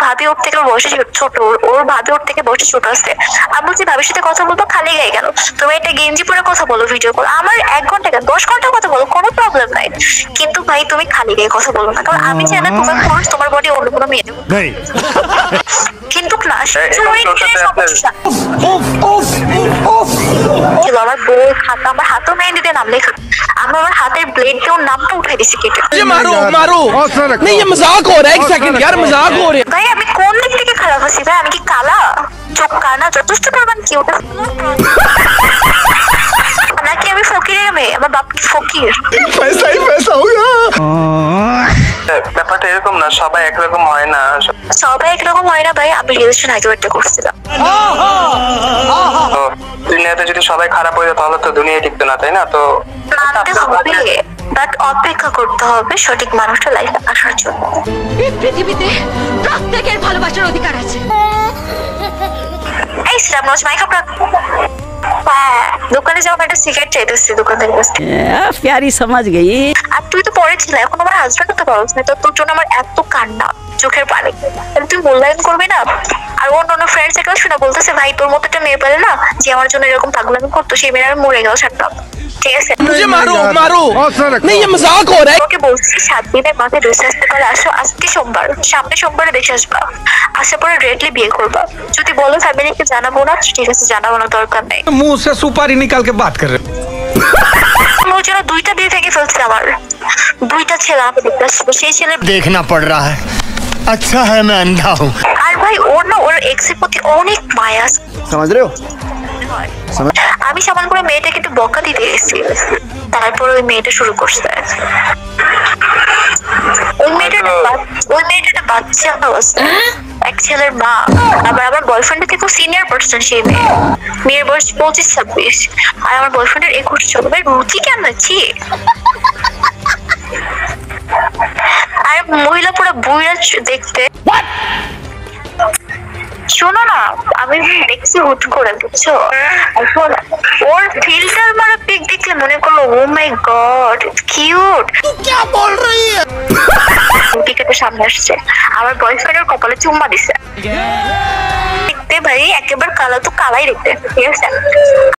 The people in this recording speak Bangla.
ভাবি ওর থেকে বয়সে ছোট, ওর ভাবি ওর থেকে বয়সে ছোট আছে। আমি বলছি ভাবির সাথে কথা বলবো খালি গায়ে কেন, তুমি একটা গেঞ্জি পরে কথা বলো, ভিডিও কল, আমার 1 ঘন্টা কেন 10 ঘন্টা কথা বলো, কোনো প্রবলেম নাই, কিন্তু ভাই তুমি খালি গায়ে কথা বলো না, কারণ আমি চাই না তোমার পুরুষ তোমার বডি অন্য কোনো মেয়ে দেবো। কিন্তু না সমস্যা আমার বই খাতা, আমার হাতও মেহেন্দি দিয়ে নাম লেখা, আমি আমার হাতের ব্লেড দিয়ে ওর নামটা উঠাই দিছি কেটে। मारो मारो नहीं, ये मजाक हो रहा है, 1 सेकंड यार, मजाक हो रहा है। ভাই আমি কোন দিক থেকে খারাপ আছি ভাই? আমি কি কালা? চোখ কানা যথেষ্ট পরিমাণ কি ওটা নাকি আমি ফকিরের মেয়ে? আমার বাপ কি ফকির? पैसा ही पैसा होगा। ব্যাপারটা এরকম না, সবাই একরকম হয় না। সবাই একরকম হয় না ভাই। আমি রিলেশন আগে একটা করছিলাম, তো দুনিয়াতে যদি সবাই খারাপ হয়ে যায় তাহলে তো দুনিয়া টিকতো না, তাই না? তো মানতে হবে, বাট অপেক্ষা করতে হবে সঠিক মানুষটা লাইফে আসার জন্য। এই পৃথিবীতে প্রত্যেকের ভালোবাসার অধিকার আছে। এই শ্রাবণ মাইকা হ্যাঁ, দোকানে যাওয়া একটা সিগারেট চাইতেছি দোকানের কাছে। प्यारी समझ गई। আর তুই তো পরে ছিল, এখন আমার হাজবেন্ড তো পারছ না, তো তোর জন্য আমার এত কান্না, চোখের পানি, তাহলে তুই মূল্যায়ন করবি না? আর অন্য ফ্রেন্ড সার্কেল শুনে বলতেছে ভাই তোর মতো একটা মেয়ে পেলে না যে আমার জন্য এরকম পাগলামি করতো, সেই মেয়েরা আমি মরে গেল ছাড়তাম। ঠিক আছে, मुझे मारो मारो नहीं, ये मजाक हो रहा है। ওকে বলছি 7 দিনের মাথায় ড্রেস আসতে পারে, আসো আজকে সোমবার, সামনে সোমবারে দেখে আসবা, আসার পরে রেডলি বিয়ে করবা। যদি বলো ফ্যামিলিকে জানাবো না, ঠিক আছে জানাবো না, দরকার নেই। मुंह से सुपारी निकाल के बात कर रहे। ওর জন্য 2টা বিয়ে ভেঙে ফেলছে আমার, 2টা ছেলে আমাকে দেখতে আসবে, সেই ছেলে देखना पड़ रहा है, अच्छा है मैं अंधा हूँ। আর ভাই ওর না ওর এক্সের প্রতি অনেক মায়া আছে। समझ रहे हो? আমি সামান্য করে মেয়েটাকে একটু বকা দিতে গেছি, তারপর ওই মেয়েটা শুরু করছে। ওই মেয়েটা বাচ্চা অবস্থা, এক ছেলের মা, আবার আমার বয়ফ্রেন্ডের থেকেও সিনিয়র পার্সন। সেই মেয়ের বয়স 25-26, আর আমার বয়ফ্রেন্ডের 21 ভাই রুচি কেমন আছি? আর মহিলা পুরো বুইরা দেখতে। শোনো না, আমি দেখছি হুট করে, বুঝছো, এখন ওর ফিল্টার মারা পিক দেখলে মনে করলো ও মাই গড কিউট। क्या बोल रही है? টিকেটের সামনে আসছে, আমার বয়ফ্রেন্ডের কপালে চুম্মা দিছে। দেখতে ভাই একেবারে কালা তো কালাই দেখতে, ঠিক আছে।